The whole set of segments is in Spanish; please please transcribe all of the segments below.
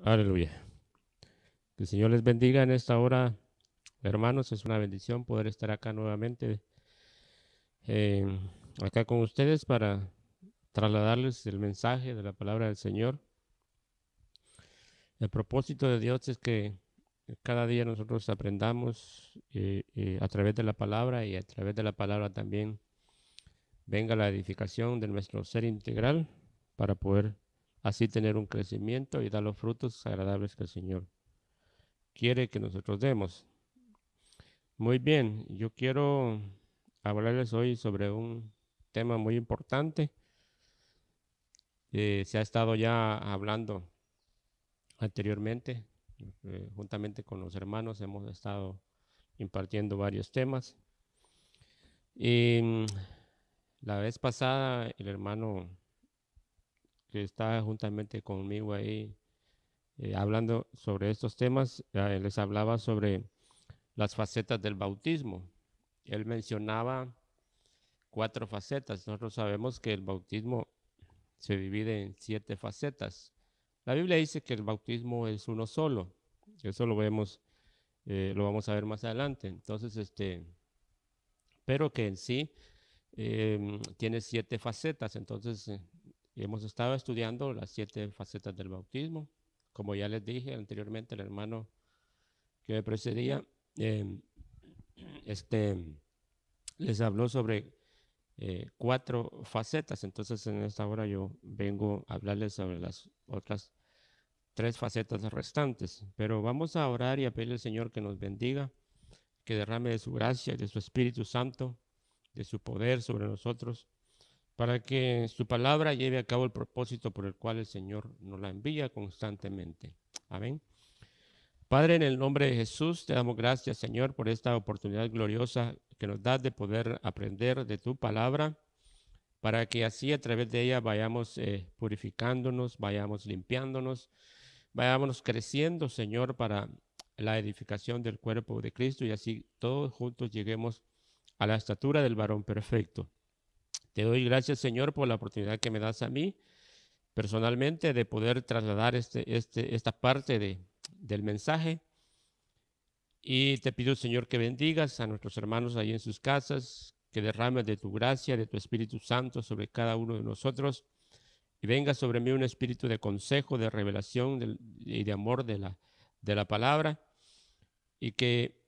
Aleluya. Que el Señor les bendiga en esta hora, hermanos. Es una bendición poder estar acá nuevamente, eh, acá con ustedes para trasladarles el mensaje de la palabra del Señor. El propósito de Dios es que cada día nosotros aprendamos a través de la palabra, y a través de la palabra también venga la edificación de nuestro ser integral para poder así tener un crecimiento y dar los frutos agradables que el Señor quiere que nosotros demos. Muy bien, yo quiero hablarles hoy sobre un tema muy importante. Se ha estado ya hablando anteriormente, juntamente con los hermanos hemos estado impartiendo varios temas. Y la vez pasada el hermano que está juntamente conmigo ahí hablando sobre estos temas, les hablaba sobre las facetas del bautismo. Él mencionaba 4 facetas. Nosotros sabemos que el bautismo se divide en 7 facetas. La Biblia dice que el bautismo es uno solo. Eso lo vemos, lo vamos a ver más adelante. Entonces, pero que en sí tiene 7 facetas. Entonces, hemos estado estudiando las 7 facetas del bautismo. Como ya les dije anteriormente, el hermano que me precedía, eh, este, les habló sobre 4 facetas. Entonces, en esta hora yo vengo a hablarles sobre las otras 3 facetas restantes. Pero vamos a orar y a pedirle al Señor que nos bendiga, que derrame de su gracia y de su Espíritu Santo, de su poder sobre nosotros, para que su palabra lleve a cabo el propósito por el cual el Señor nos la envía constantemente. Amén. Padre, en el nombre de Jesús, te damos gracias, Señor, por esta oportunidad gloriosa que nos das de poder aprender de tu palabra, para que así a través de ella vayamos purificándonos, vayamos limpiándonos, vayamos creciendo, Señor, para la edificación del cuerpo de Cristo, y así todos juntos lleguemos a la estatura del varón perfecto. Te doy gracias, Señor, por la oportunidad que me das a mí personalmente de poder trasladar esta parte del mensaje. Y te pido, Señor, que bendigas a nuestros hermanos ahí en sus casas, que derrames de tu gracia, de tu Espíritu Santo sobre cada uno de nosotros, y venga sobre mí un espíritu de consejo, de revelación y de amor de la palabra, y que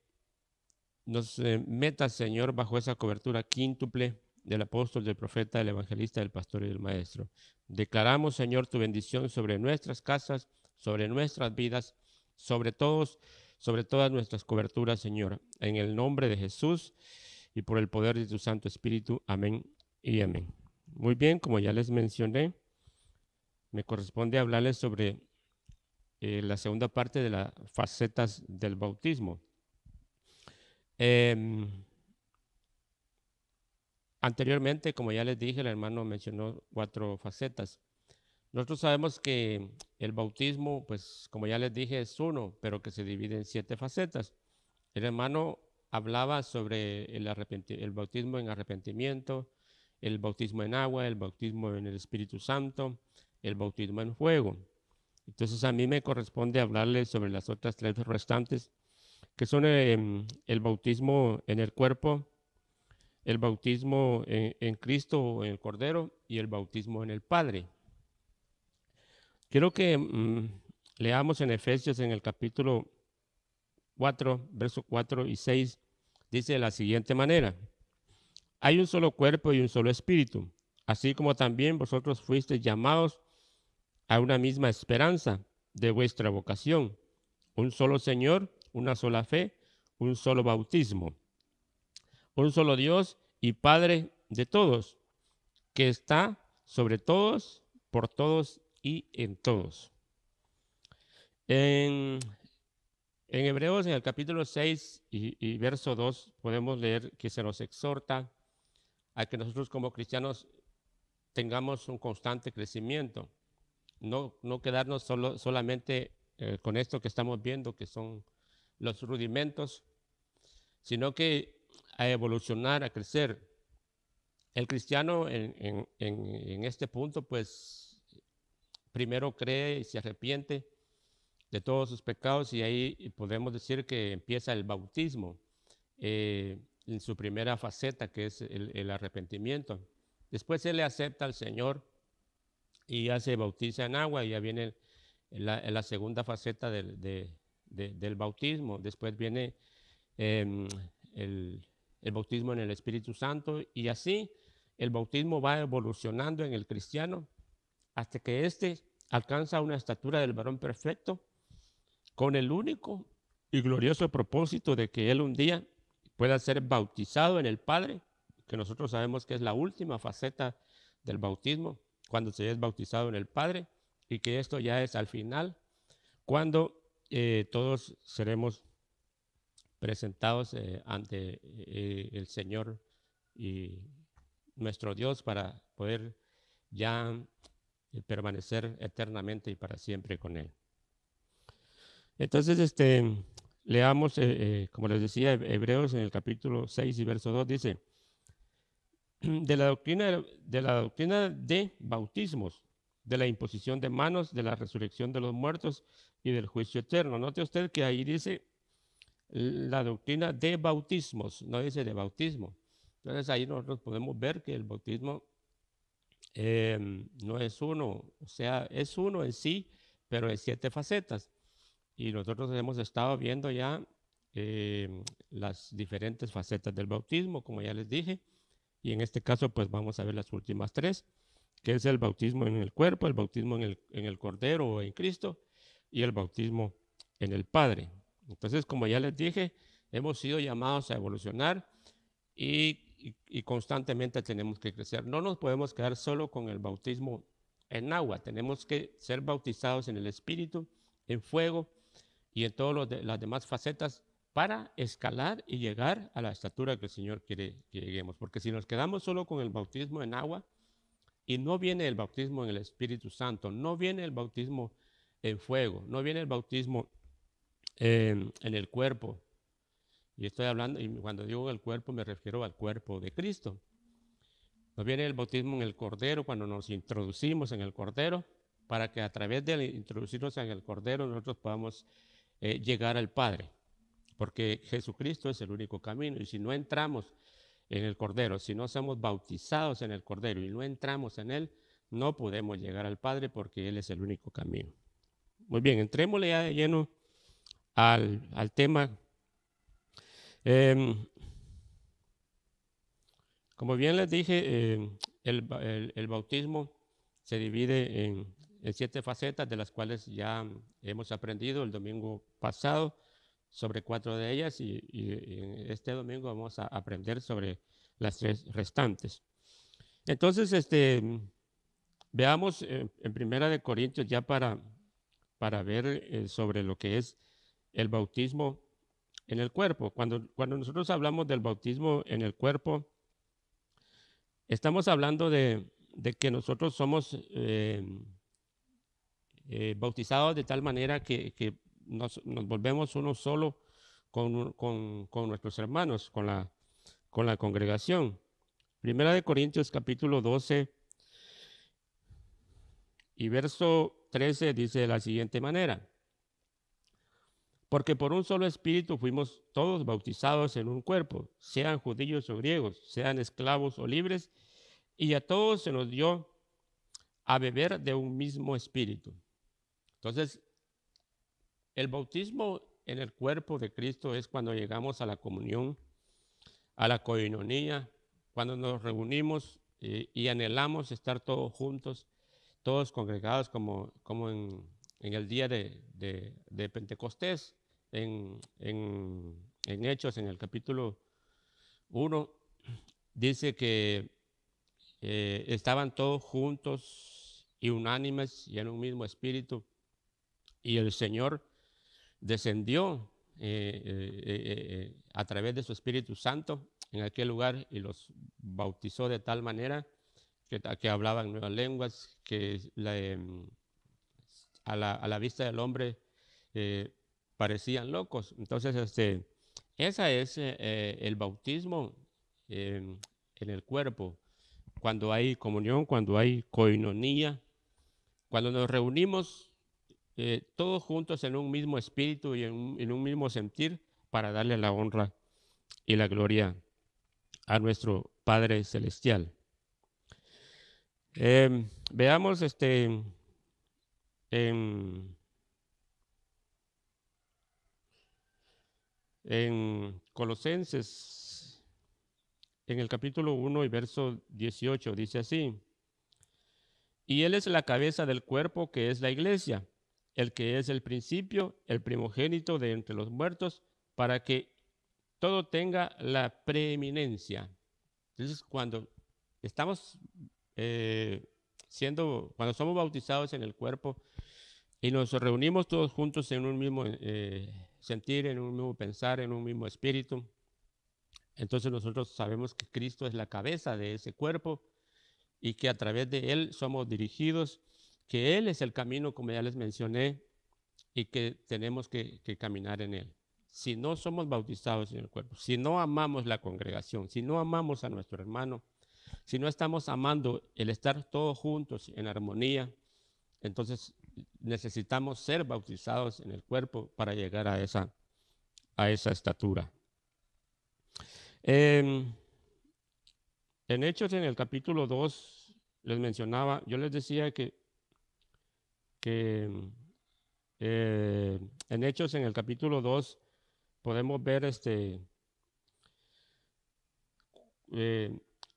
nos meta, Señor, bajo esa cobertura quíntuple del apóstol, del profeta, del evangelista, del pastor y del maestro. Declaramos, Señor, tu bendición sobre nuestras casas, sobre nuestras vidas, sobre todos, sobre todas nuestras coberturas, Señor. En el nombre de Jesús y por el poder de tu Santo Espíritu. Amén y amén. Muy bien, como ya les mencioné, me corresponde hablarles sobre la segunda parte de las facetas del bautismo. Anteriormente, como ya les dije, el hermano mencionó 4 facetas. Nosotros sabemos que el bautismo, pues como ya les dije, es uno, pero que se divide en 7 facetas. El hermano hablaba sobre el bautismo en arrepentimiento, el bautismo en agua, el bautismo en el Espíritu Santo, el bautismo en fuego. Entonces a mí me corresponde hablarles sobre las otras 3 restantes, que son el bautismo en el cuerpo, el bautismo en Cristo o en el Cordero, y el bautismo en el Padre. Quiero que leamos en Efesios en el capítulo 4, versos 4 y 6, dice de la siguiente manera: hay un solo cuerpo y un solo espíritu, así como también vosotros fuisteis llamados a una misma esperanza de vuestra vocación, un solo Señor, una sola fe, un solo bautismo, un solo Dios y Padre de todos, que está sobre todos, por todos y en todos. En Hebreos, en el capítulo 6 y verso 2, podemos leer que se nos exhorta a que nosotros como cristianos tengamos un constante crecimiento, no quedarnos solamente con esto que estamos viendo, que son los rudimentos, sino que a evolucionar, a crecer. El cristiano en este punto, pues, primero cree y se arrepiente, de todos sus pecados, y ahí podemos decir que empieza el bautismo en su primera faceta, que es el arrepentimiento. Después él le acepta al Señor y ya se bautiza en agua, y ya viene la segunda faceta del bautismo. Después viene em, el, el bautismo en el Espíritu Santo, y así el bautismo va evolucionando en el cristiano hasta que éste alcanza una estatura del varón perfecto, con el único y glorioso propósito de que él un día pueda ser bautizado en el Padre, que nosotros sabemos que es la última faceta del bautismo, cuando se es bautizado en el Padre, y que esto ya es al final, cuando todos seremos presentados ante el Señor y nuestro Dios, para poder ya permanecer eternamente y para siempre con Él. Entonces, leamos, como les decía, Hebreos en el capítulo 6 y verso 2 dice, de la doctrina de bautismos, de la imposición de manos, de la resurrección de los muertos y del juicio eterno. Note usted que ahí dice la doctrina de bautismos, no dice de bautismo. Entonces ahí nosotros podemos ver que el bautismo no es uno, o sea, es uno en sí, pero en 7 facetas. Y nosotros hemos estado viendo ya las diferentes facetas del bautismo, como ya les dije, y en este caso pues vamos a ver las últimas 3, que es el bautismo en el cuerpo, el bautismo en el Cordero o en Cristo, y el bautismo en el Padre. Entonces, como ya les dije, hemos sido llamados a evolucionar y constantemente tenemos que crecer. No nos podemos quedar solo con el bautismo en agua, tenemos que ser bautizados en el Espíritu, en fuego y en todas las demás facetas, para escalar y llegar a la estatura que el Señor quiere que lleguemos. Porque si nos quedamos solo con el bautismo en agua y no viene el bautismo en el Espíritu Santo, no viene el bautismo en fuego, no viene el bautismo en el cuerpo, y estoy hablando, y cuando digo el cuerpo me refiero al cuerpo de Cristo, no viene el bautismo en el Cordero, cuando nos introducimos en el Cordero, para que a través de introducirnos en el Cordero nosotros podamos llegar al Padre, porque Jesucristo es el único camino, y si no entramos en el Cordero, si no somos bautizados en el Cordero y no entramos en Él, no podemos llegar al Padre, porque Él es el único camino. Muy bien, entrémosle ya de lleno al tema. Como bien les dije, el bautismo se divide en 7 facetas, de las cuales ya hemos aprendido el domingo pasado sobre 4 de ellas, y este domingo vamos a aprender sobre las 3 restantes. Entonces, veamos en Primera de Corintios, ya para ver sobre lo que es el bautismo en el cuerpo. Cuando nosotros hablamos del bautismo en el cuerpo, estamos hablando de que nosotros somos bautizados de tal manera que nos volvemos uno solo con nuestros hermanos, con la congregación. Primera de Corintios capítulo 12 y verso 13 dice de la siguiente manera: porque por un solo espíritu fuimos todos bautizados en un cuerpo, sean judíos o griegos, sean esclavos o libres, y a todos se nos dio a beber de un mismo espíritu. Entonces, el bautismo en el cuerpo de Cristo es cuando llegamos a la comunión, a la koinonía, cuando nos reunimos y anhelamos estar todos juntos, todos congregados, como en el día de Pentecostés, en Hechos, en el capítulo 1, dice que estaban todos juntos y unánimes y en un mismo espíritu, y el Señor descendió a través de su Espíritu Santo en aquel lugar y los bautizó de tal manera que hablaban nuevas lenguas, que a la vista del hombre parecían locos. Entonces, ese es el bautismo en el cuerpo, cuando hay comunión, cuando hay koinonía, cuando nos reunimos todos juntos en un mismo espíritu y en un mismo sentir para darle la honra y la gloria a nuestro Padre Celestial. Veamos en Colosenses, en el capítulo 1 y verso 18, dice así: y Él es la cabeza del cuerpo, que es la iglesia, el que es el principio, el primogénito de entre los muertos, para que todo tenga la preeminencia. Entonces, cuando estamos cuando somos bautizados en el cuerpo y nos reunimos todos juntos en un mismo sentir, en un mismo pensar, en un mismo espíritu, entonces nosotros sabemos que Cristo es la cabeza de ese cuerpo y que a través de Él somos dirigidos, que Él es el camino, como ya les mencioné, y que tenemos que caminar en Él. Si no somos bautizados en el cuerpo, si no amamos la congregación, si no amamos a nuestro hermano, si no estamos amando el estar todos juntos en armonía, entonces necesitamos ser bautizados en el cuerpo para llegar a esa estatura. En Hechos, en el capítulo 2, les mencionaba, yo les decía que en Hechos, en el capítulo 2, podemos ver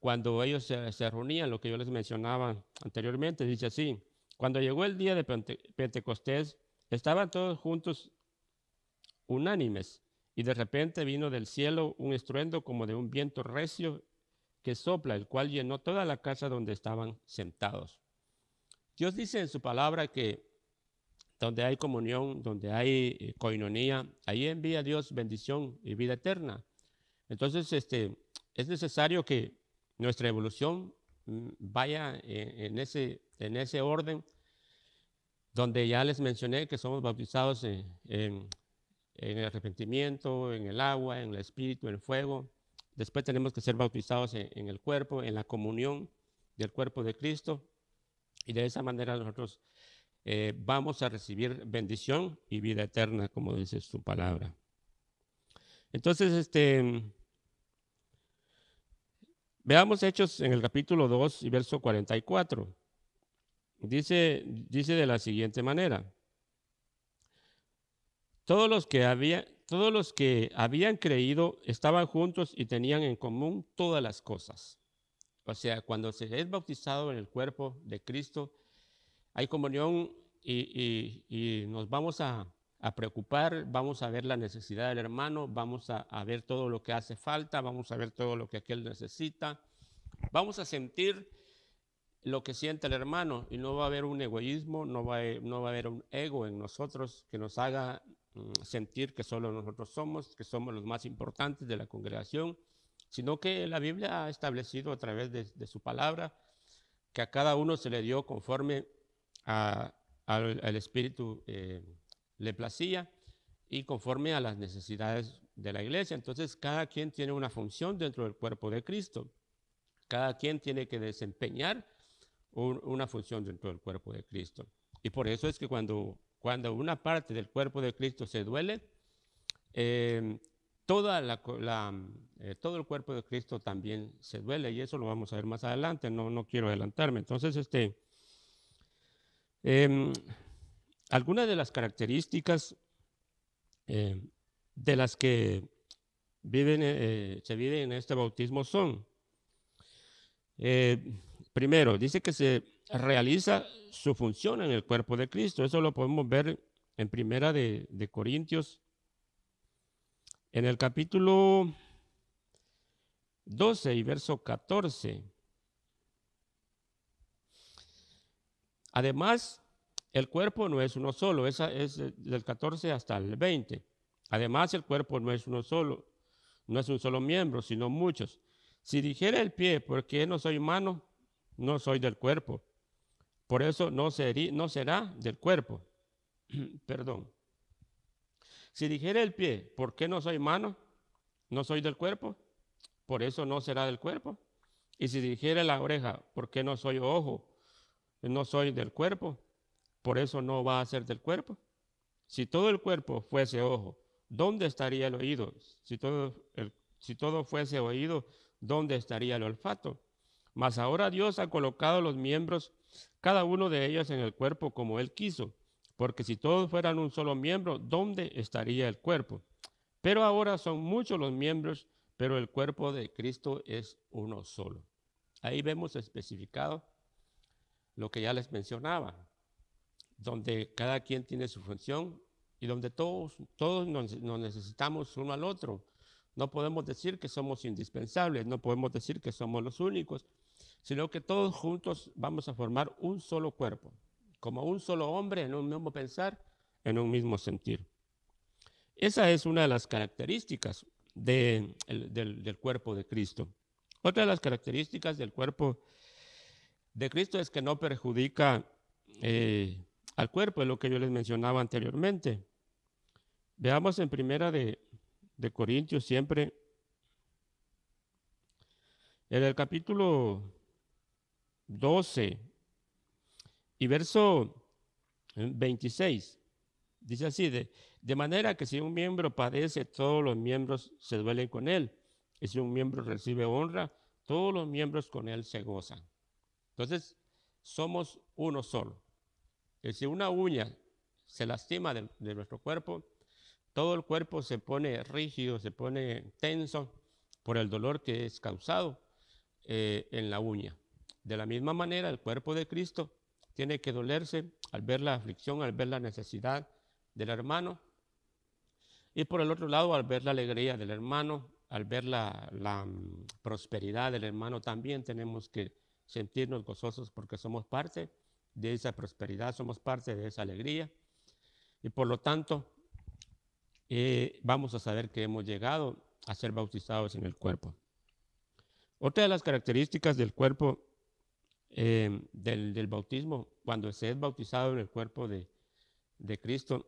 cuando ellos se reunían, lo que yo les mencionaba anteriormente, dice así: cuando llegó el día de Pentecostés, estaban todos juntos unánimes, y de repente vino del cielo un estruendo como de un viento recio que sopla, el cual llenó toda la casa donde estaban sentados. Dios dice en su palabra que donde hay comunión, donde hay coinonía, ahí envía Dios bendición y vida eterna. Entonces, es necesario que nuestra evolución vaya en ese orden, donde ya les mencioné que somos bautizados en el arrepentimiento, en el agua, en el espíritu, en el fuego. Después tenemos que ser bautizados en el cuerpo, en la comunión del cuerpo de Cristo, y de esa manera nosotros vamos a recibir bendición y vida eterna, como dice su palabra. Entonces, veamos Hechos en el capítulo 2 y verso 44. Dice de la siguiente manera: todos los que habían creído estaban juntos y tenían en común todas las cosas. O sea, cuando se es bautizado en el cuerpo de Cristo, hay comunión y nos vamos a preocupar, vamos a ver la necesidad del hermano, vamos a ver todo lo que hace falta, vamos a ver todo lo que aquel necesita, vamos a sentir lo que siente el hermano, y no va a haber un egoísmo, no va a haber un ego en nosotros que nos haga sentir que solo nosotros somos, que somos los más importantes de la congregación, sino que la Biblia ha establecido a través de su palabra que a cada uno se le dio conforme al Espíritu le placía y conforme a las necesidades de la iglesia. Entonces, cada quien tiene una función dentro del cuerpo de Cristo. Cada quien tiene que desempeñar una función dentro del cuerpo de Cristo. Y por eso es que cuando una parte del cuerpo de Cristo se duele, todo el cuerpo de Cristo también se duele, y eso lo vamos a ver más adelante, no quiero adelantarme. Entonces, algunas de las características de las que se viven en este bautismo son: primero, dice que se realiza su función en el cuerpo de Cristo. Eso lo podemos ver en Primera de Corintios, en el capítulo 12 y verso 14. Además, el cuerpo no es uno solo, esa es del 14 hasta el 20. Además, el cuerpo no es uno solo, no es un solo miembro, sino muchos. Si dijera el pie, ¿por qué no soy mano? No soy del cuerpo. Por eso no será del cuerpo. Perdón. Si dijera el pie, ¿por qué no soy mano? No soy del cuerpo. Por eso no será del cuerpo. Y si dijera la oreja, ¿por qué no soy ojo? No soy del cuerpo. por eso no va a ser del cuerpo. Si todo el cuerpo fuese ojo, ¿dónde estaría el oído? Si todo fuese oído, ¿dónde estaría el olfato? Mas ahora Dios ha colocado los miembros, cada uno de ellos en el cuerpo como Él quiso, porque si todos fueran un solo miembro, ¿dónde estaría el cuerpo? Pero ahora son muchos los miembros, pero el cuerpo de Cristo es uno solo. Ahí vemos especificado lo que ya les mencionaba, donde cada quien tiene su función y donde todos nos necesitamos uno al otro. No podemos decir que somos indispensables, no podemos decir que somos los únicos, sino que todos juntos vamos a formar un solo cuerpo, como un solo hombre, en un mismo pensar, en un mismo sentir. Esa es una de las características del cuerpo de Cristo. Otra de las características del cuerpo de Cristo es que no perjudica al cuerpo, es lo que yo les mencionaba anteriormente. Veamos en primera de Corintios siempre, en el capítulo 12 y verso 26, dice así, de manera que si un miembro padece, todos los miembros se duelen con él, y si un miembro recibe honra, todos los miembros con él se gozan. Entonces, somos uno solo. Y si una uña se lastima de nuestro cuerpo, todo el cuerpo se pone rígido, se pone tenso por el dolor que es causado en la uña. De la misma manera, el cuerpo de Cristo tiene que dolerse al ver la aflicción, al ver la necesidad del hermano. Y por el otro lado, al ver la alegría del hermano, al ver la prosperidad del hermano, también tenemos que sentirnos gozosos porque somos parte de esa prosperidad, somos parte de esa alegría. Y por lo tanto, vamos a saber que hemos llegado a ser bautizados en el cuerpo. Otra de las características del cuerpo del bautismo, cuando se es bautizado en el cuerpo de Cristo,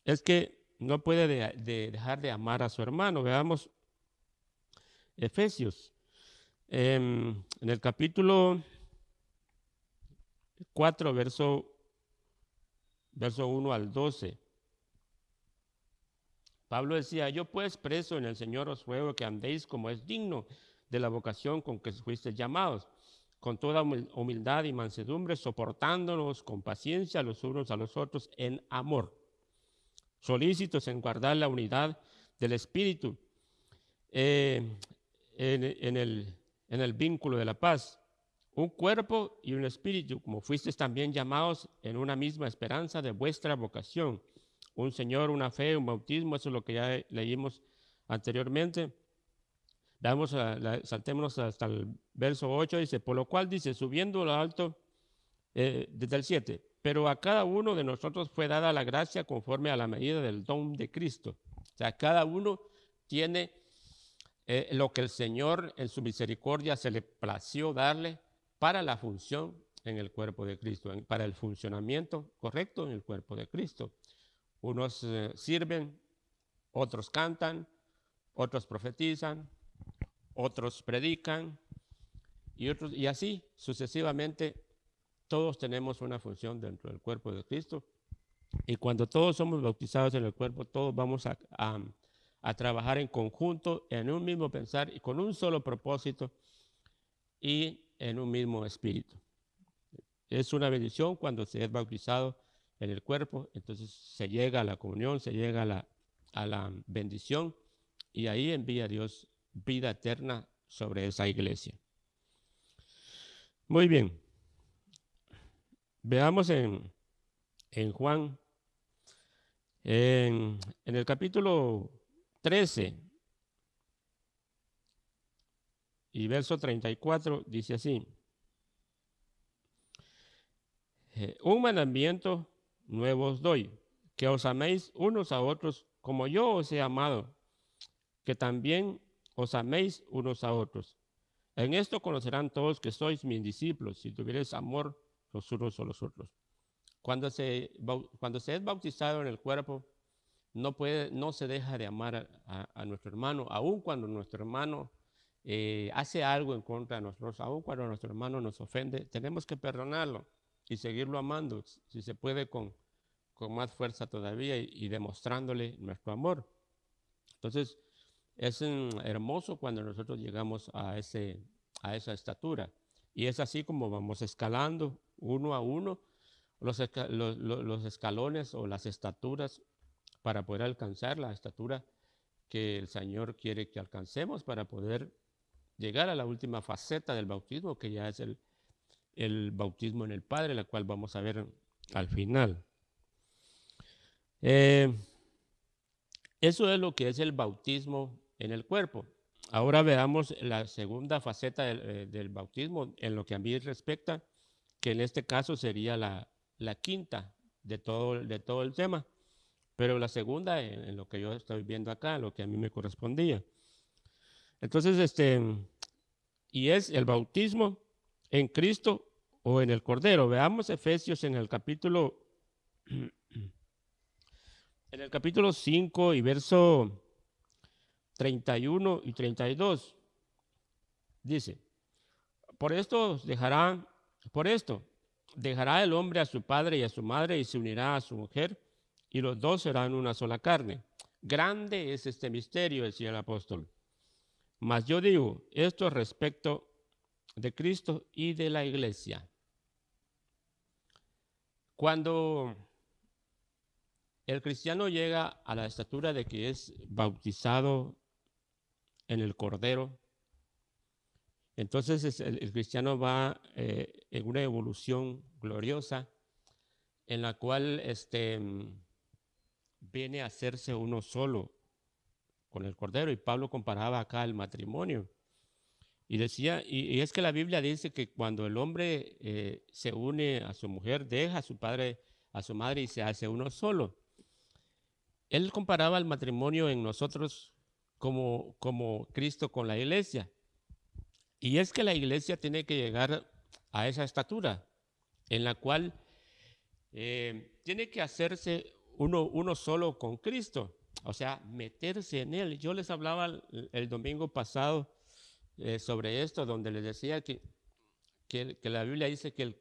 es que no puede dejar de amar a su hermano. Veamos Efesios, en el capítulo 4, verso 1 al 12. Pablo decía, yo pues preso en el Señor os ruego que andéis como es digno de la vocación con que fuisteis llamados, con toda humildad y mansedumbre, soportándonos con paciencia los unos a los otros en amor, solícitos en guardar la unidad del Espíritu en el vínculo de la paz, un cuerpo y un espíritu, como fuisteis también llamados en una misma esperanza de vuestra vocación, un Señor, una fe, un bautismo. Eso es lo que ya leímos anteriormente. Saltémonos hasta el verso 8, dice, por lo cual dice, subiendo lo alto, desde el 7, pero a cada uno de nosotros fue dada la gracia conforme a la medida del don de Cristo. O sea, cada uno tiene lo que el Señor en su misericordia se le plació darle para la función en el cuerpo de Cristo, para el funcionamiento correcto en el cuerpo de Cristo. Unos sirven, otros cantan, otros profetizan, otros predican y así sucesivamente todos tenemos una función dentro del cuerpo de Cristo. Y cuando todos somos bautizados en el cuerpo, todos vamos a trabajar en conjunto, en un mismo pensar y con un solo propósito y en un mismo espíritu. Es una bendición cuando se es bautizado en el cuerpo, entonces se llega a la comunión, se llega a la bendición y ahí envía Dios vida eterna sobre esa iglesia. Muy bien. Veamos en Juan, en el capítulo 13 y verso 34, dice así, un mandamiento nuevo os doy, que os améis unos a otros como yo os he amado, que también os améis unos a otros. En esto conocerán todos que sois mis discípulos, si tuviereis amor los unos a los otros. Cuando se es bautizado en el cuerpo, no se deja de amar a nuestro hermano, aun cuando nuestro hermano hace algo en contra de nosotros, aun cuando nuestro hermano nos ofende, tenemos que perdonarlo y seguirlo amando, si se puede, con más fuerza todavía y demostrándole nuestro amor. Entonces, es hermoso cuando nosotros llegamos a esa estatura. Y es así como vamos escalando uno a uno los escalones o las estaturas para poder alcanzar la estatura que el Señor quiere que alcancemos para poder llegar a la última faceta del bautismo, que ya es el bautismo en el Padre, la cual vamos a ver al final. Eso es lo que es el bautismo en el cuerpo. Ahora veamos la segunda faceta del bautismo en lo que a mí respecta, que en este caso sería la quinta de todo el tema, pero la segunda en lo que yo estoy viendo acá, lo que a mí me correspondía. Entonces, y es el bautismo en Cristo o en el Cordero. Veamos Efesios en el capítulo 5 y verso 31 y 32. Dice, por esto dejará el hombre a su padre y a su madre y se unirá a su mujer y los dos serán una sola carne. Grande es este misterio, decía el apóstol. Mas yo digo esto respecto de Cristo y de la iglesia. Cuando el cristiano llega a la estatura de que es bautizado en el Cordero, entonces el cristiano va en una evolución gloriosa en la cual viene a hacerse uno solo con el Cordero. Y Pablo comparaba acá el matrimonio. Y decía, y es que la Biblia dice que cuando el hombre se une a su mujer, deja a su padre, a su madre y se hace uno solo. Él comparaba el matrimonio en nosotros como Cristo con la iglesia. Y es que la iglesia tiene que llegar a esa estatura en la cual tiene que hacerse uno solo con Cristo, o sea, meterse en Él. Yo les hablaba el domingo pasado sobre esto, donde les decía que la Biblia dice que el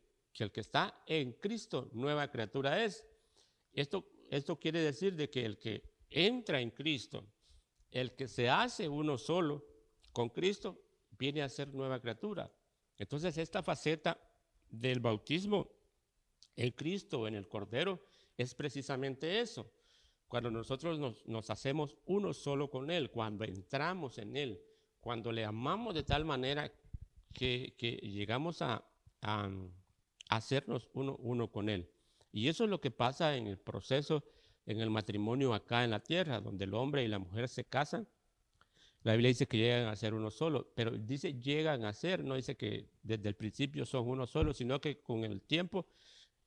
que está en Cristo, nueva criatura es. Esto quiere decir de que el que entra en Cristo, el que se hace uno solo con Cristo, viene a ser nueva criatura. Entonces, esta faceta del bautismo en Cristo, en el Cordero, es precisamente eso. Cuando nosotros nos hacemos uno solo con Él, cuando entramos en Él, cuando le amamos de tal manera que llegamos a hacernos uno con Él. Y eso es lo que pasa en el proceso, en el matrimonio acá en la tierra, donde el hombre y la mujer se casan. La Biblia dice que llegan a ser uno solo, pero dice llegan a ser, no dice que desde el principio son uno solo, sino que con el tiempo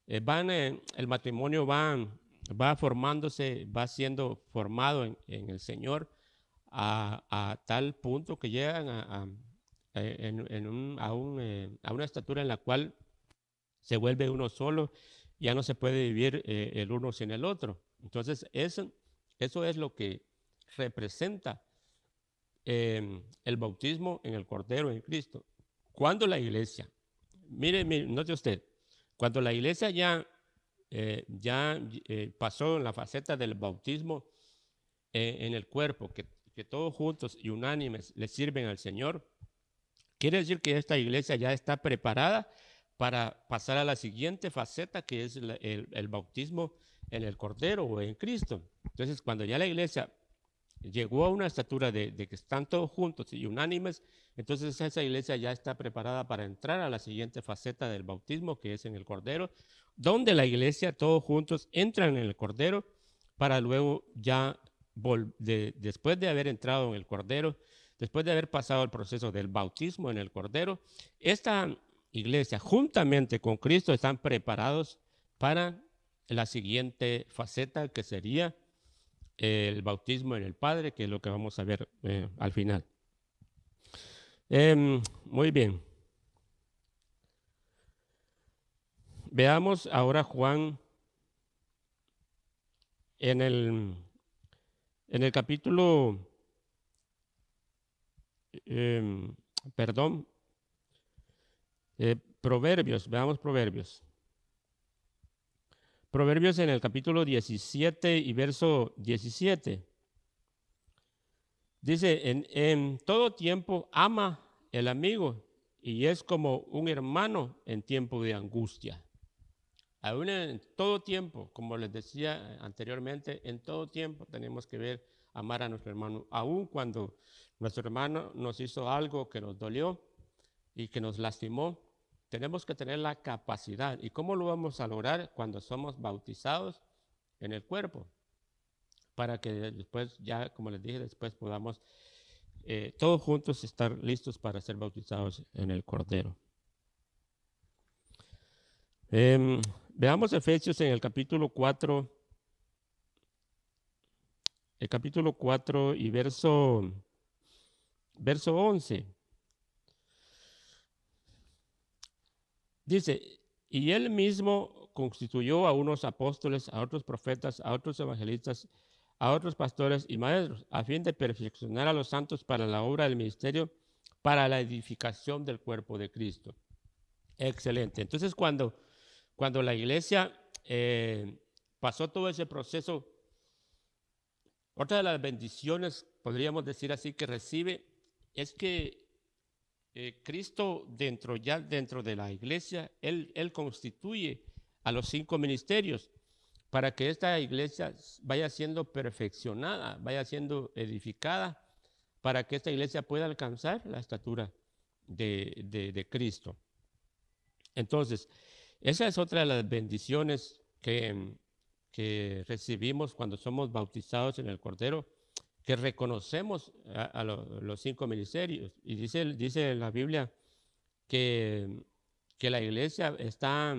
el matrimonio va formándose, va siendo formado en el Señor a tal punto que llegan a una estatura en la cual se vuelve uno solo, ya no se puede vivir el uno sin el otro. Entonces, eso es lo que representa el bautismo en el Cordero en Cristo. Cuando la iglesia, mire, note usted, cuando la iglesia ya pasó en la faceta del bautismo en el cuerpo, que todos juntos y unánimes le sirven al Señor, quiere decir que esta iglesia ya está preparada para pasar a la siguiente faceta, que es el bautismo en el Cordero o en Cristo. Entonces, cuando ya la iglesia llegó a una estatura de que están todos juntos y unánimes, entonces esa iglesia ya está preparada para entrar a la siguiente faceta del bautismo, que es en el Cordero, donde la iglesia todos juntos entran en el Cordero para luego ya, después de haber entrado en el Cordero, después de haber pasado el proceso del bautismo en el Cordero, esta iglesia juntamente con Cristo están preparados para la siguiente faceta, que sería el bautismo en el Padre, que es lo que vamos a ver al final. Muy bien. Veamos ahora Juan en el capítulo, Proverbios, veamos Proverbios. Proverbios en el capítulo 17 y verso 17. Dice, en todo tiempo ama el amigo y es como un hermano en tiempo de angustia. Aún en todo tiempo, como les decía anteriormente, en todo tiempo tenemos que ver, amar a nuestro hermano, aun cuando nuestro hermano nos hizo algo que nos dolió y que nos lastimó. Tenemos que tener la capacidad. ¿Y cómo lo vamos a lograr? Cuando somos bautizados en el cuerpo, para que después, ya como les dije, después podamos todos juntos estar listos para ser bautizados en el Cordero. Veamos Efesios en el capítulo 4 y verso 11. Dice, y él mismo constituyó a unos apóstoles, a otros profetas, a otros evangelistas, a otros pastores y maestros, a fin de perfeccionar a los santos para la obra del ministerio, para la edificación del cuerpo de Cristo. Excelente. Entonces, cuando la iglesia pasó todo ese proceso, otra de las bendiciones, podríamos decir así, que recibe, es que Cristo dentro de la iglesia, Él constituye a los 5 ministerios para que esta iglesia vaya siendo perfeccionada, vaya siendo edificada, para que esta iglesia pueda alcanzar la estatura de Cristo. Entonces, esa es otra de las bendiciones que recibimos cuando somos bautizados en el Cordero, que reconocemos a los 5 ministerios. Y dice la Biblia que la iglesia está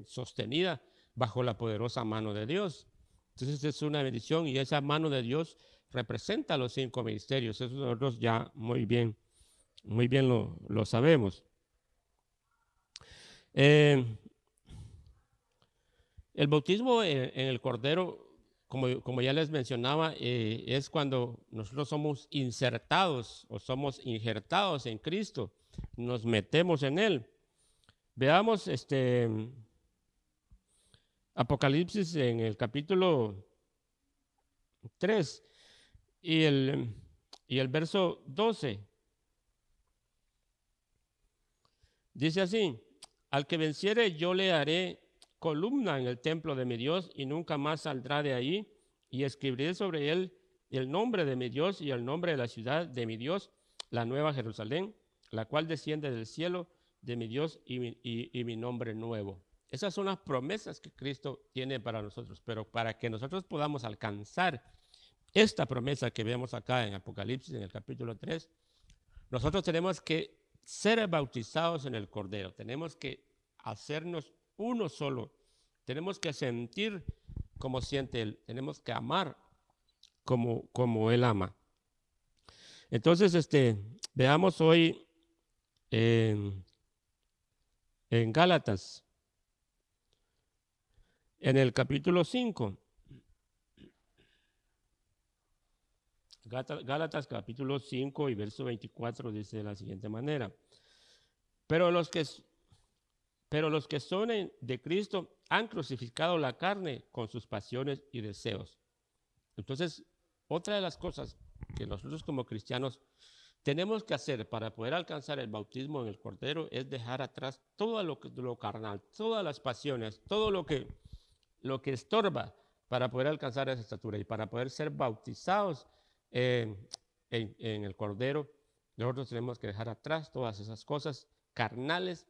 sostenida bajo la poderosa mano de Dios. Entonces es una bendición y esa mano de Dios representa a los 5 ministerios. Eso nosotros ya muy bien lo sabemos. El bautismo en el Cordero, como ya les mencionaba, es cuando nosotros somos insertados o somos injertados en Cristo, nos metemos en Él. Veamos Apocalipsis en el capítulo 3 y el verso 12. Dice así, al que venciere yo le haré columna en el templo de mi Dios y nunca más saldrá de ahí, y escribiré sobre él el nombre de mi Dios y el nombre de la ciudad de mi Dios, la nueva Jerusalén, la cual desciende del cielo de mi Dios y mi nombre nuevo. Esas son las promesas que Cristo tiene para nosotros, pero para que nosotros podamos alcanzar esta promesa que vemos acá en Apocalipsis, en el capítulo 3, nosotros tenemos que ser bautizados en el Cordero, tenemos que hacernos uno solo, tenemos que sentir como siente Él, tenemos que amar como Él ama. Entonces, veamos hoy en Gálatas, en el capítulo 5. Gálatas capítulo 5 y verso 24 dice de la siguiente manera. Pero los que son de Cristo han crucificado la carne con sus pasiones y deseos. Entonces, otra de las cosas que nosotros como cristianos tenemos que hacer para poder alcanzar el bautismo en el Cordero es dejar atrás todo lo carnal, todas las pasiones, todo lo que estorba para poder alcanzar esa estatura y para poder ser bautizados en el Cordero. Nosotros tenemos que dejar atrás todas esas cosas carnales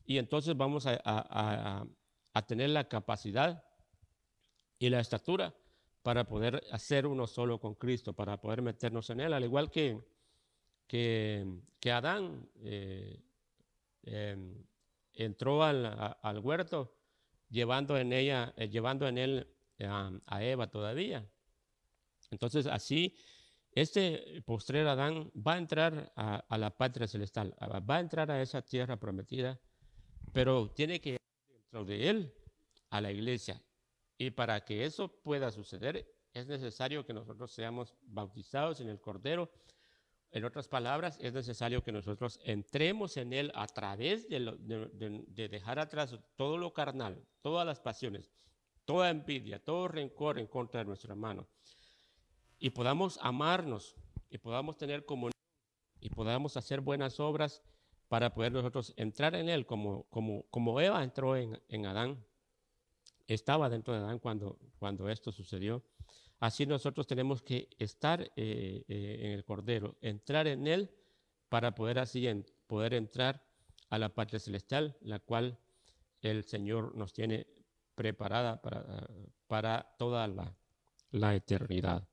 y entonces vamos a tener la capacidad y la estatura para poder hacer uno solo con Cristo, para poder meternos en Él, al igual que Adán entró al huerto llevando en él a Eva todavía. Entonces así este postrer Adán va a entrar a la patria celestial, va a entrar a esa tierra prometida, pero tiene que ir dentro de él a la iglesia. Y para que eso pueda suceder, es necesario que nosotros seamos bautizados en el Cordero En otras palabras, es necesario que nosotros entremos en Él a través de dejar atrás todo lo carnal, todas las pasiones, toda envidia, todo rencor en contra de nuestro hermano, y podamos amarnos, y podamos tener comunión, y podamos hacer buenas obras para poder nosotros entrar en Él, como Eva entró en Adán, estaba dentro de Adán cuando esto sucedió. Así nosotros tenemos que estar en el Cordero, entrar en Él para poder así poder entrar a la patria celestial, la cual el Señor nos tiene preparada para toda la eternidad.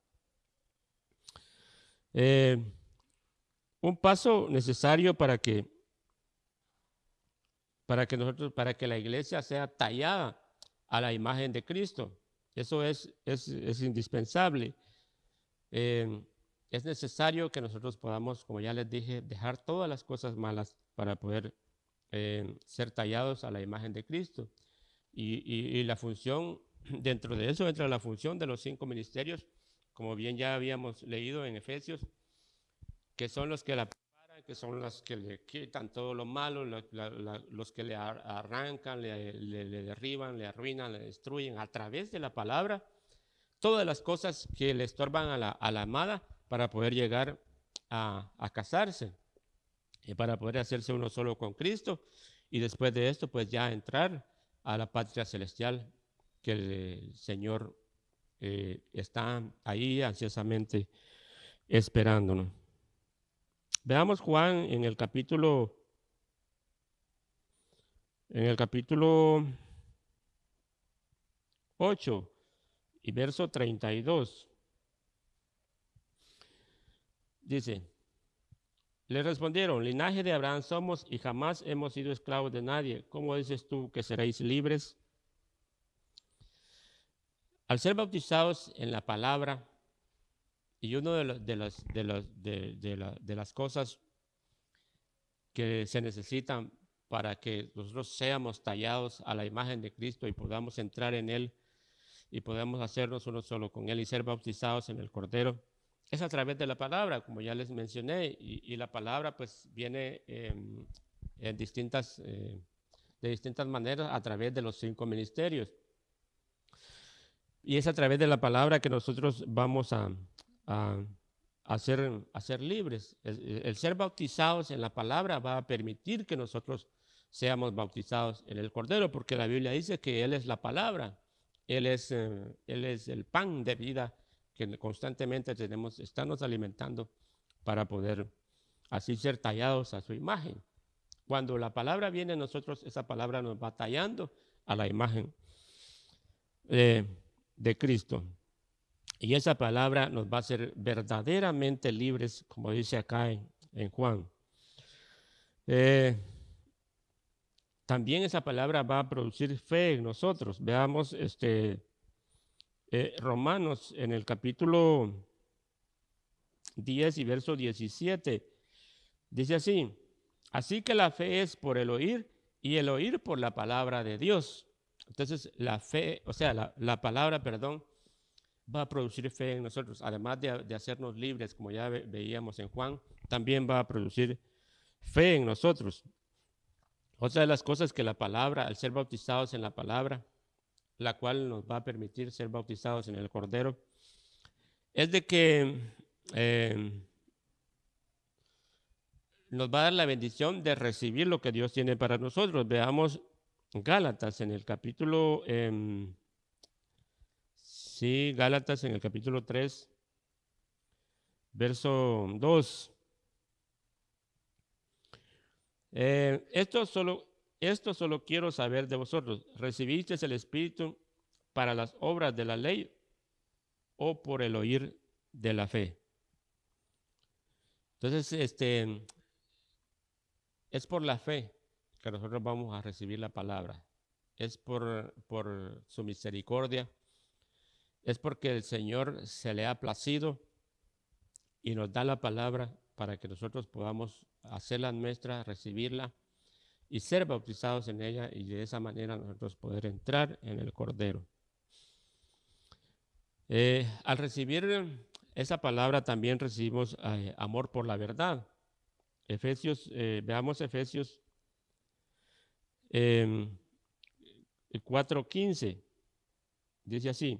Un paso necesario para que la iglesia sea tallada a la imagen de Cristo. Eso es indispensable. Es necesario que nosotros podamos, como ya les dije, dejar todas las cosas malas para poder ser tallados a la imagen de Cristo. Y la función, dentro de eso entra la función de los 5 ministerios, como bien ya habíamos leído en Efesios, que son los que la preparan, que son los que le quitan todo lo malo, los que le arrancan, le derriban, le arruinan, le destruyen a través de la palabra, todas las cosas que le estorban a la amada para poder llegar a casarse y para poder hacerse uno solo con Cristo, y después de esto pues ya entrar a la patria celestial que el Señor está ahí ansiosamente esperándonos. Veamos Juan en el capítulo 8 y verso 32. Dice, le respondieron, linaje de Abraham somos y jamás hemos sido esclavos de nadie. ¿Cómo dices tú que seréis libres? Al ser bautizados en la palabra, y una de las cosas que se necesitan para que nosotros seamos tallados a la imagen de Cristo y podamos entrar en Él y podamos hacernos uno solo con Él y ser bautizados en el Cordero, es a través de la palabra, como ya les mencioné, y la palabra pues viene de distintas maneras a través de los 5 ministerios. Y es a través de la palabra que nosotros vamos a ser libres. El ser bautizados en la palabra va a permitir que nosotros seamos bautizados en el Cordero, porque la Biblia dice que Él es la palabra, Él es el pan de vida que constantemente estamos alimentando para poder así ser tallados a su imagen. Cuando la palabra viene a nosotros, esa palabra nos va tallando a la imagen de Cristo. Y esa palabra nos va a hacer verdaderamente libres, como dice acá en Juan. También esa palabra va a producir fe en nosotros. Veamos Romanos en el capítulo 10 y verso 17. Dice así, así que la fe es por el oír y el oír por la palabra de Dios. Entonces la fe, o sea, la palabra, perdón, va a producir fe en nosotros. Además de hacernos libres, como ya veíamos en Juan, también va a producir fe en nosotros. Otra de las cosas que la palabra, al ser bautizados en la palabra, la cual nos va a permitir ser bautizados en el Cordero, es de que nos va a dar la bendición de recibir lo que Dios tiene para nosotros. Veamos Gálatas en el capítulo, Gálatas en el capítulo 3, verso 2. Esto solo quiero saber de vosotros. ¿Recibisteis el Espíritu para las obras de la ley o por el oír de la fe? Entonces, es por la fe que nosotros vamos a recibir la palabra. Es por su misericordia. Es porque el Señor se le ha placido y nos da la palabra para que nosotros podamos hacerla nuestra, recibirla y ser bautizados en ella, y de esa manera nosotros poder entrar en el Cordero. Al recibir esa palabra también recibimos amor por la verdad. Veamos Efesios 4:15. Dice así: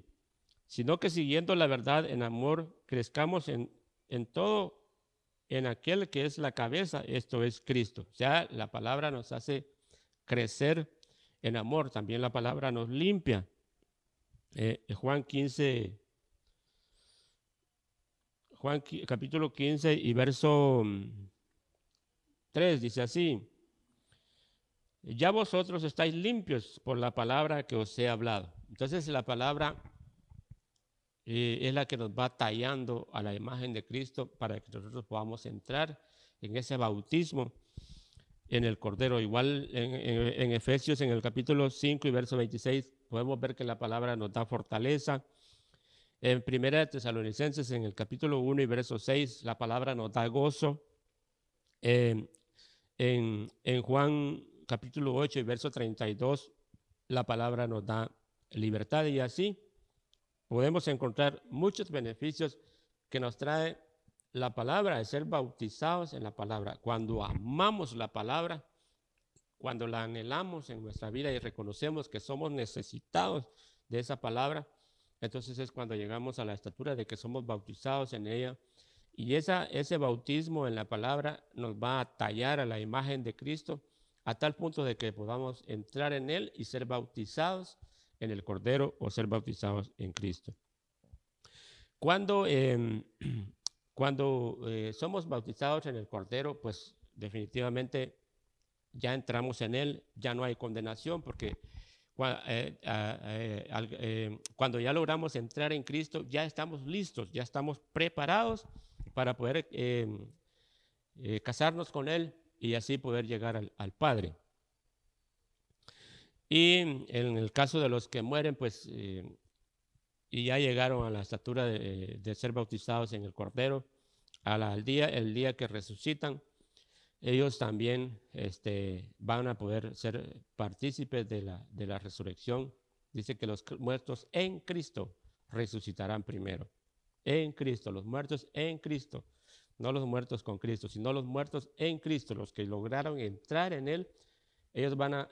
sino que siguiendo la verdad en amor, crezcamos en todo en aquel que es la cabeza, esto es Cristo. O sea, la palabra nos hace crecer en amor, también la palabra nos limpia. Capítulo 15 y verso 3 dice así: ya vosotros estáis limpios por la palabra que os he hablado. Entonces la palabra es la que nos va tallando a la imagen de Cristo para que nosotros podamos entrar en ese bautismo en el Cordero. Igual en Efesios, en el capítulo 5 y verso 26, podemos ver que la palabra nos da fortaleza. En Primera de Tesalonicenses, en el capítulo 1 y verso 6, la palabra nos da gozo. En Juan capítulo 8 y verso 32, la palabra nos da libertad, y así podemos encontrar muchos beneficios que nos trae la palabra, de ser bautizados en la palabra. Cuando amamos la palabra, cuando la anhelamos en nuestra vida y reconocemos que somos necesitados de esa palabra, entonces es cuando llegamos a la estatura de que somos bautizados en ella. Y ese bautismo en la palabra nos va a tallar a la imagen de Cristo a tal punto de que podamos entrar en Él y ser bautizados en el Cordero o ser bautizados en Cristo. Cuando somos bautizados en el Cordero, pues definitivamente ya entramos en Él, ya no hay condenación, porque cuando ya logramos entrar en Cristo, ya estamos listos, ya estamos preparados para poder casarnos con Él y así poder llegar al Padre. Y en el caso de los que mueren, pues, y ya llegaron a la estatura de ser bautizados en el Cordero, el día que resucitan, ellos también van a poder ser partícipes de la resurrección. Dice que los muertos en Cristo resucitarán primero. En Cristo, los muertos en Cristo. No los muertos con Cristo, sino los muertos en Cristo, los que lograron entrar en Él. Ellos van a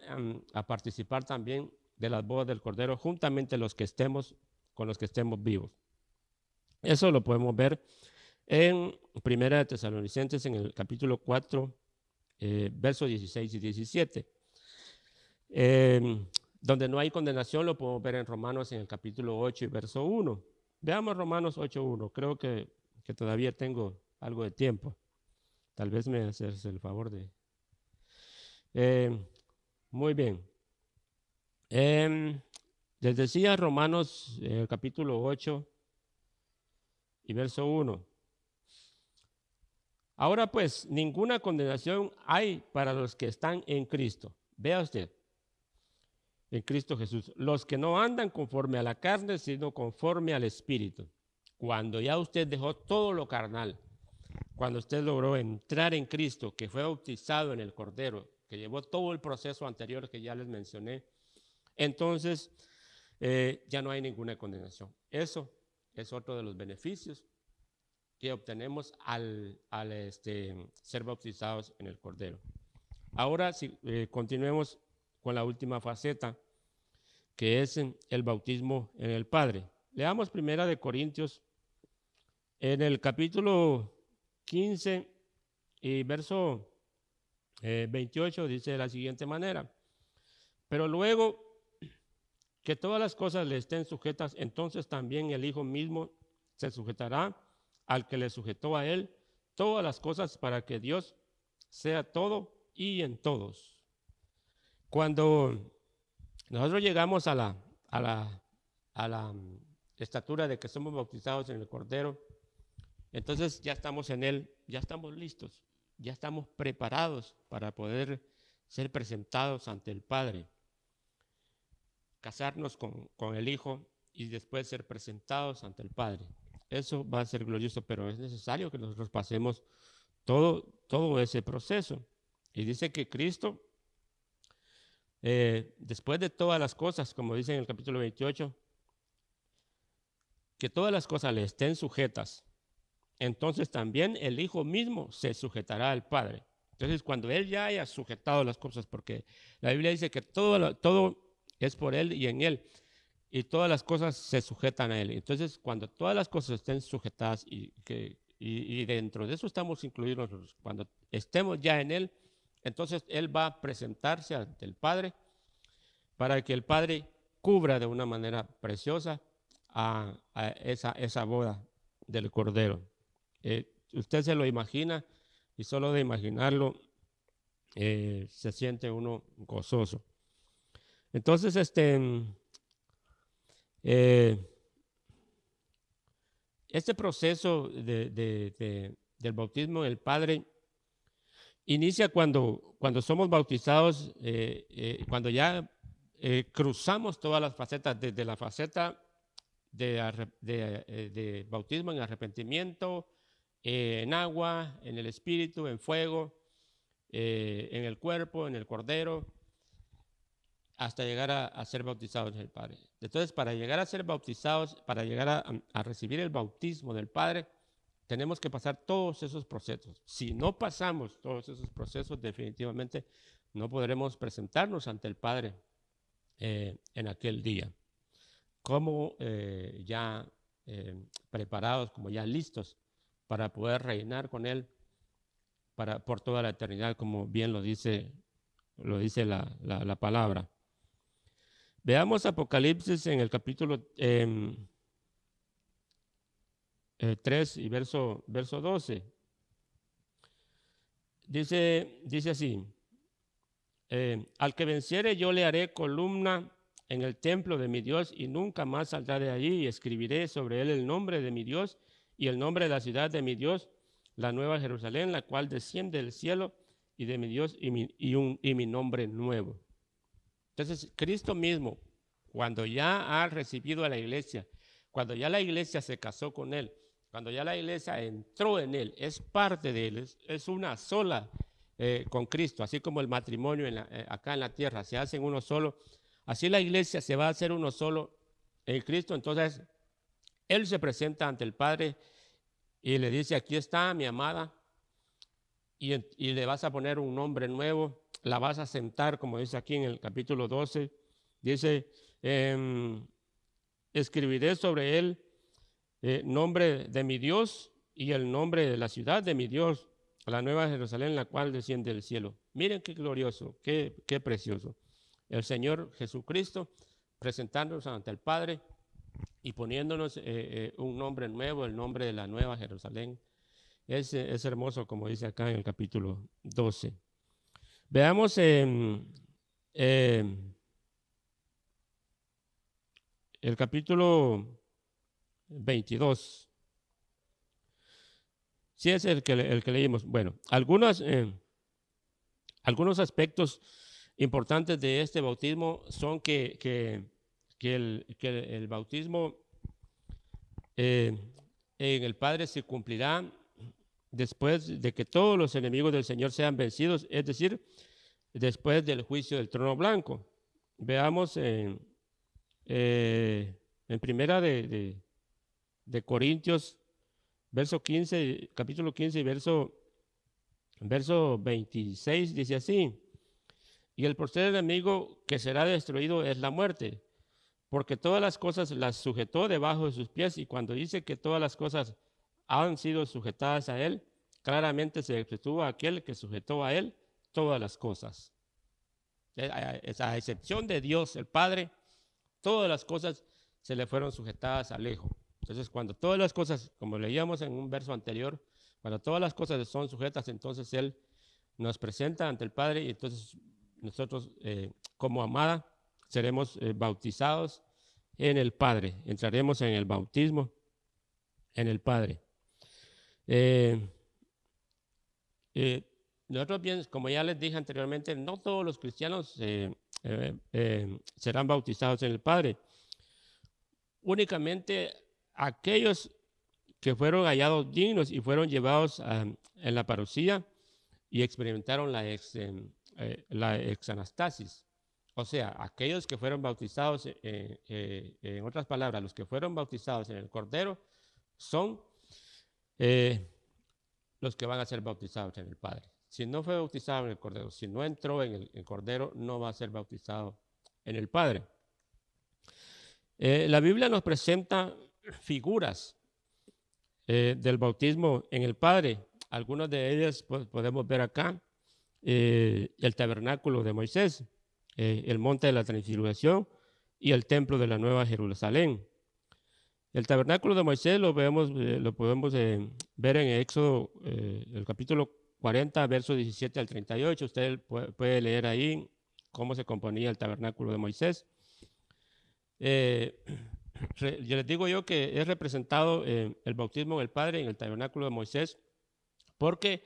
participar también de las bodas del Cordero, juntamente con los que estemos vivos. Eso lo podemos ver en Primera de Tesalonicenses, en el capítulo 4, versos 16 y 17. Donde no hay condenación lo podemos ver en Romanos, en el capítulo 8 y verso 1. Veamos Romanos 8:1. Creo que todavía tengo algo de tiempo. Tal vez me haces el favor de... muy bien. Les decía Romanos capítulo 8 y verso 1. Ahora pues, ninguna condenación hay para los que están en Cristo. Vea usted, en Cristo Jesús. Los que no andan conforme a la carne, sino conforme al Espíritu. Cuando ya usted dejó todo lo carnal, cuando usted logró entrar en Cristo, que fue bautizado en el Cordero, que llevó todo el proceso anterior que ya les mencioné, entonces ya no hay ninguna condenación. Eso es otro de los beneficios que obtenemos al ser bautizados en el Cordero. Ahora continuemos con la última faceta, que es el bautismo en el Padre. Leamos Primera de Corintios, en el capítulo 15 y verso 28, dice de la siguiente manera: pero luego que todas las cosas le estén sujetas, entonces también el Hijo mismo se sujetará al que le sujetó a él todas las cosas, para que Dios sea todo y en todos. Cuando nosotros llegamos a la estatura de que somos bautizados en el Cordero, entonces ya estamos en Él, ya estamos listos, ya estamos preparados para poder ser presentados ante el Padre, casarnos con el Hijo y después ser presentados ante el Padre. Eso va a ser glorioso, pero es necesario que nosotros pasemos todo ese proceso. Y dice que Cristo, después de todas las cosas, como dice en el capítulo 28, que todas las cosas le estén sujetas, entonces también el Hijo mismo se sujetará al Padre. Entonces, cuando Él ya haya sujetado las cosas, porque la Biblia dice que todo es por Él y en Él, y todas las cosas se sujetan a Él. Entonces, cuando todas las cosas estén sujetadas y dentro de eso estamos incluidos nosotros, cuando estemos ya en Él, entonces Él va a presentarse ante el Padre para que el Padre cubra de una manera preciosa a esa boda del Cordero. Usted se lo imagina y solo de imaginarlo se siente uno gozoso. Entonces, este proceso del bautismo del Padre inicia cuando somos bautizados, cuando ya cruzamos todas las facetas, desde la faceta de bautismo en arrepentimiento, en agua, en el espíritu, en fuego, en el cuerpo, en el cordero, hasta llegar a ser bautizados en el Padre. Entonces, para llegar a ser bautizados, para llegar a recibir el bautismo del Padre, tenemos que pasar todos esos procesos. Si no pasamos todos esos procesos, definitivamente no podremos presentarnos ante el Padre en aquel día, como ya preparados, como ya listos para poder reinar con Él por toda la eternidad, como bien lo dice la palabra. Veamos Apocalipsis en el capítulo 3 y verso 12. Dice así, al que venciere yo le haré columna en el templo de mi Dios y nunca más saldrá de allí, y escribiré sobre él el nombre de mi Dios y el nombre de la ciudad de mi Dios, la nueva Jerusalén, la cual desciende del cielo, y de mi Dios y mi nombre nuevo. Entonces, Cristo mismo, cuando ya ha recibido a la iglesia, cuando ya la iglesia se casó con Él, cuando ya la iglesia entró en Él, es parte de Él, es una sola con Cristo, así como el matrimonio acá en la tierra se hacen uno solo, así la iglesia se va a hacer uno solo en Cristo. Entonces, Él se presenta ante el Padre y le dice, aquí está mi amada, y le vas a poner un nombre nuevo, la vas a sentar, como dice aquí en el capítulo 12, dice, escribiré sobre él nombre de mi Dios y el nombre de la ciudad de mi Dios, la nueva Jerusalén, la cual desciende del cielo. Miren qué glorioso, qué precioso. El Señor Jesucristo presentándonos ante el Padre y poniéndonos un nombre nuevo, el nombre de la nueva Jerusalén. Es hermoso, como dice acá en el capítulo 12. Veamos el capítulo 22. Sí, es el que leímos. Bueno, algunos aspectos importantes de este bautismo son que el bautismo en el Padre se cumplirá después de que todos los enemigos del Señor sean vencidos, es decir, después del juicio del trono blanco. Veamos en primera de Corintios, capítulo 15, verso 26, dice así, y el postrer enemigo que será destruido es la muerte, porque todas las cosas las sujetó debajo de sus pies, y cuando dice que todas las cosas han sido sujetadas a él, claramente se efectúa aquel que sujetó a él todas las cosas. A excepción de Dios, el Padre, todas las cosas se le fueron sujetadas al Hijo. Entonces, cuando todas las cosas, como leíamos en un verso anterior, cuando todas las cosas son sujetas, entonces Él nos presenta ante el Padre, y entonces nosotros, como amada, seremos bautizados en el Padre. Entraremos en el bautismo en el Padre. Nosotros bien, como ya les dije anteriormente, no todos los cristianos serán bautizados en el Padre. Únicamente aquellos que fueron hallados dignos y fueron llevados en la parucía y experimentaron la exanastasis. O sea, aquellos que fueron bautizados, en otras palabras, los que fueron bautizados en el Cordero son eh, los que van a ser bautizados en el Padre. Si no fue bautizado en el Cordero, si no entró en el Cordero, no va a ser bautizado en el Padre. La Biblia nos presenta figuras del bautismo en el Padre. Algunas de ellas pues, podemos ver acá. El tabernáculo de Moisés, el monte de la transfiguración y el templo de la Nueva Jerusalén. El tabernáculo de Moisés lo podemos ver en Éxodo, el capítulo 40, versos 17 al 38. Usted puede leer ahí cómo se componía el tabernáculo de Moisés. Yo les digo yo que es representado el bautismo en el Padre en el tabernáculo de Moisés, porque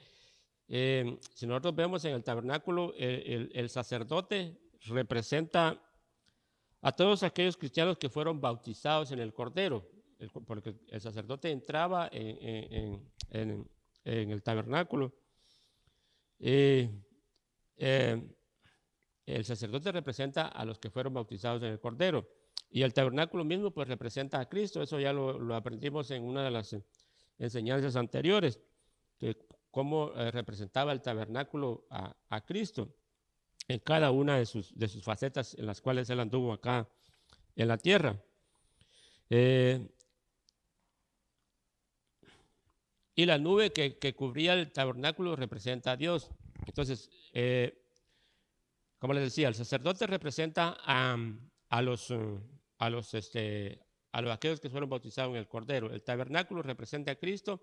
si nosotros vemos en el tabernáculo, el sacerdote representa a todos aquellos cristianos que fueron bautizados en el Cordero, porque el sacerdote entraba en el tabernáculo. El sacerdote representa a los que fueron bautizados en el Cordero, y el tabernáculo mismo pues representa a Cristo. Eso ya lo aprendimos en una de las enseñanzas anteriores, que cómo representaba el tabernáculo a Cristo en cada una de sus facetas en las cuales él anduvo acá en la tierra. Y la nube que cubría el tabernáculo representa a Dios. Entonces, como les decía, el sacerdote representa a aquellos que fueron bautizados en el Cordero. El tabernáculo representa a Cristo,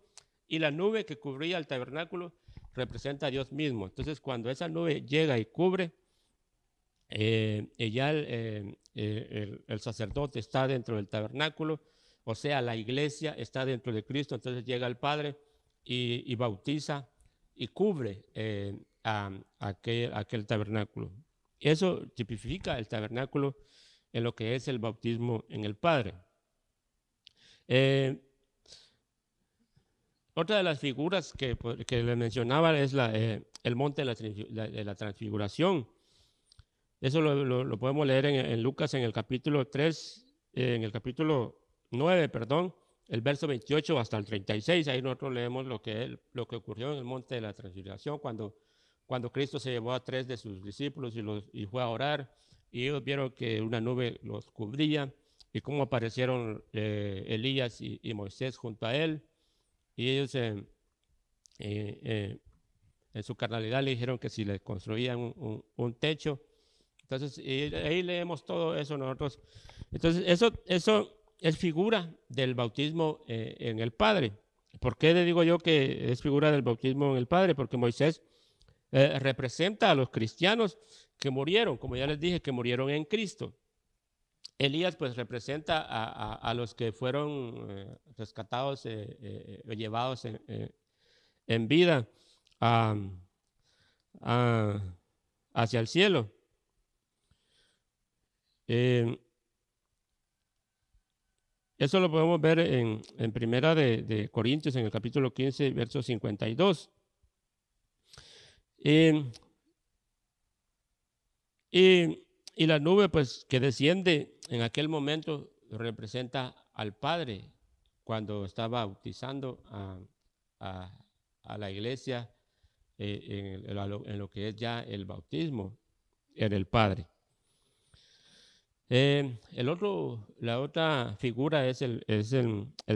y la nube que cubría el tabernáculo representa a Dios mismo. Entonces, cuando esa nube llega y cubre, ya el sacerdote está dentro del tabernáculo, o sea, la iglesia está dentro de Cristo. Entonces llega el Padre y bautiza y cubre aquel tabernáculo. Eso tipifica el tabernáculo en lo que es el bautismo en el Padre. Otra de las figuras que les mencionaba es el monte de la transfiguración. Eso lo podemos leer en Lucas en el capítulo 3, en el capítulo 9, perdón, el verso 28 hasta el 36. Ahí nosotros leemos lo que ocurrió en el monte de la transfiguración, cuando Cristo se llevó a 3 de sus discípulos y fue a orar, y ellos vieron que una nube los cubría, y cómo aparecieron Elías y Moisés junto a él, y ellos en su carnalidad le dijeron que si le construían un techo. Entonces, ahí leemos todo eso nosotros. Entonces, eso es figura del bautismo en el Padre. ¿Por qué le digo yo que es figura del bautismo en el Padre? Porque Moisés representa a los cristianos que murieron, como ya les dije, que murieron en Cristo. Elías pues representa a los que fueron rescatados, llevados en vida hacia el cielo. Eso lo podemos ver en Primera de Corintios, en el capítulo 15, verso 52. Y la nube pues que desciende en aquel momento representa al Padre cuando estaba bautizando a la iglesia en lo que es ya el bautismo en el Padre. La otra figura es el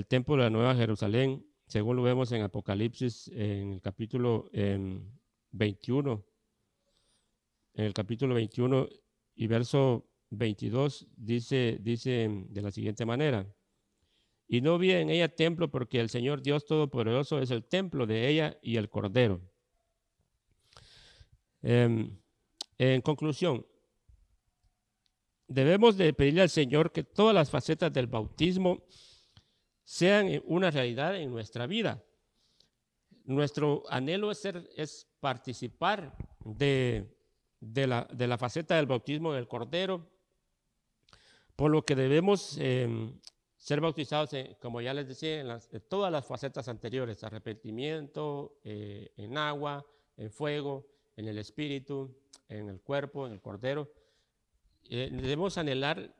templo de la Nueva Jerusalén, según lo vemos en Apocalipsis en el capítulo 21. En el capítulo 21 y verso 22 dice de la siguiente manera: y no vi en ella templo, porque el Señor Dios Todopoderoso es el templo de ella y el Cordero. En conclusión, debemos de pedirle al Señor que todas las facetas del bautismo sean una realidad en nuestra vida. Nuestro anhelo es participar de la faceta del bautismo del Cordero, por lo que debemos ser bautizados, como ya les decía, en todas las facetas anteriores: arrepentimiento, en agua, en fuego, en el Espíritu, en el cuerpo, en el Cordero. Debemos anhelar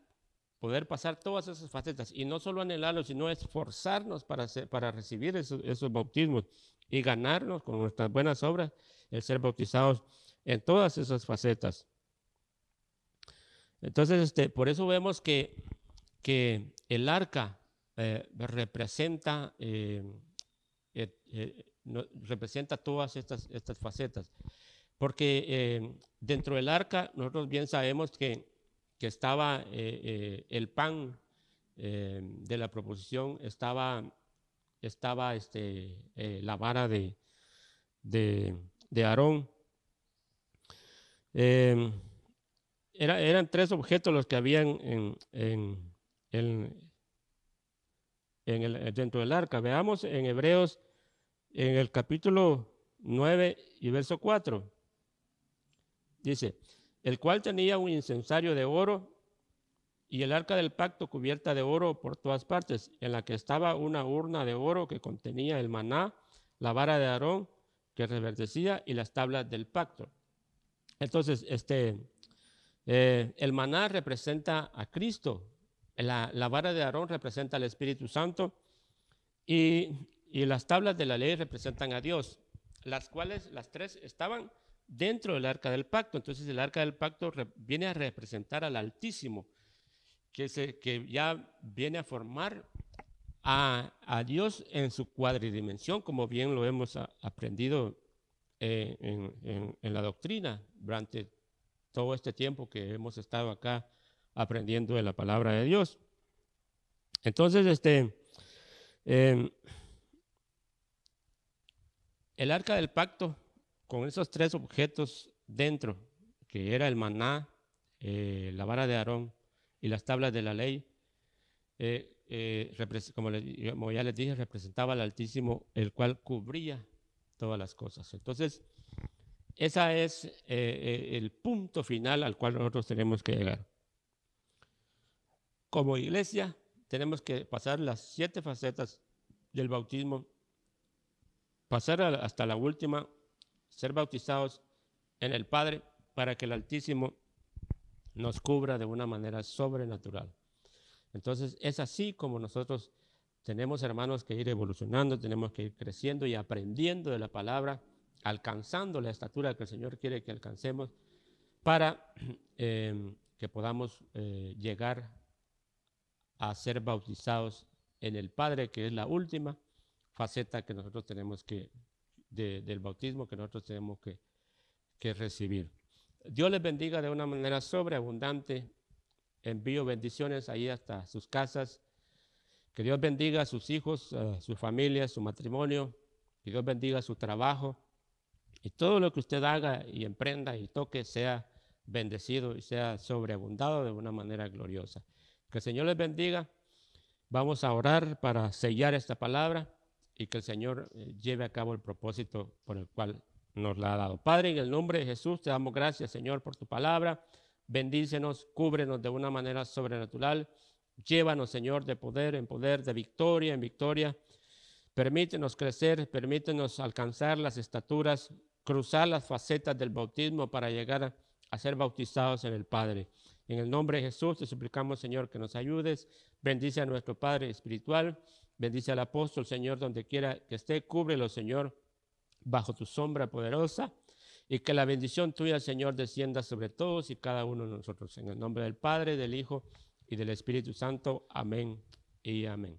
poder pasar todas esas facetas y no solo anhelarlo, sino esforzarnos para recibir esos bautismos y ganarnos con nuestras buenas obras el ser bautizados en todas esas facetas. Entonces, por eso vemos que el arca representa, representa todas estas facetas, porque dentro del arca nosotros bien sabemos que estaba el pan de la proposición, estaba la vara de Aarón. Eran tres objetos los que habían dentro del arca. Veamos en Hebreos, en el capítulo 9 y verso 4. Dice, el cual tenía un incensario de oro y el arca del pacto cubierta de oro por todas partes, en la que estaba una urna de oro que contenía el maná, la vara de Aarón que reverdecía y las tablas del pacto. Entonces, el maná representa a Cristo, la vara de Aarón representa al Espíritu Santo y las tablas de la ley representan a Dios, las cuales las tres estaban dentro del arca del pacto. Entonces el arca del pacto viene a representar al Altísimo, que ya viene a formar a Dios en su cuadridimensión, como bien lo hemos aprendido en la doctrina durante todo este tiempo que hemos estado acá aprendiendo de la palabra de Dios. Entonces, el arca del pacto, con esos tres objetos dentro, que era el maná, la vara de Aarón y las tablas de la ley, como ya les dije, representaba al Altísimo, el cual cubría todas las cosas. Entonces, ese es el punto final al cual nosotros tenemos que llegar. Como iglesia, tenemos que pasar las 7 facetas del bautismo, pasar hasta la última, ser bautizados en el Padre, para que el Altísimo nos cubra de una manera sobrenatural. Entonces, es así como nosotros tenemos, hermanos, que ir evolucionando, tenemos que ir creciendo y aprendiendo de la palabra, alcanzando la estatura que el Señor quiere que alcancemos, para que podamos llegar a ser bautizados en el Padre, que es la última faceta que nosotros tenemos del bautismo que nosotros tenemos que recibir. Dios les bendiga de una manera sobreabundante. Envío bendiciones ahí hasta sus casas. Que Dios bendiga a sus hijos, a su familia, su matrimonio. Que Dios bendiga su trabajo. Y todo lo que usted haga y emprenda y toque sea bendecido y sea sobreabundado de una manera gloriosa. Que el Señor les bendiga. Vamos a orar para sellar esta palabra y que el Señor lleve a cabo el propósito por el cual nos la ha dado. Padre, en el nombre de Jesús te damos gracias, Señor, por tu palabra. Bendícenos, cúbrenos de una manera sobrenatural. Llévanos, Señor, de poder en poder, de victoria en victoria. Permítenos crecer, permítenos alcanzar las estaturas, cruzar las facetas del bautismo para llegar a ser bautizados en el Padre. En el nombre de Jesús te suplicamos, Señor, que nos ayudes. Bendice a nuestro Padre espiritual. Bendice al apóstol, Señor, donde quiera que esté. Cúbrelo, Señor, bajo tu sombra poderosa. Y que la bendición tuya, Señor, descienda sobre todos y cada uno de nosotros. En el nombre del Padre, del Hijo y del Espíritu Santo. Amén y amén.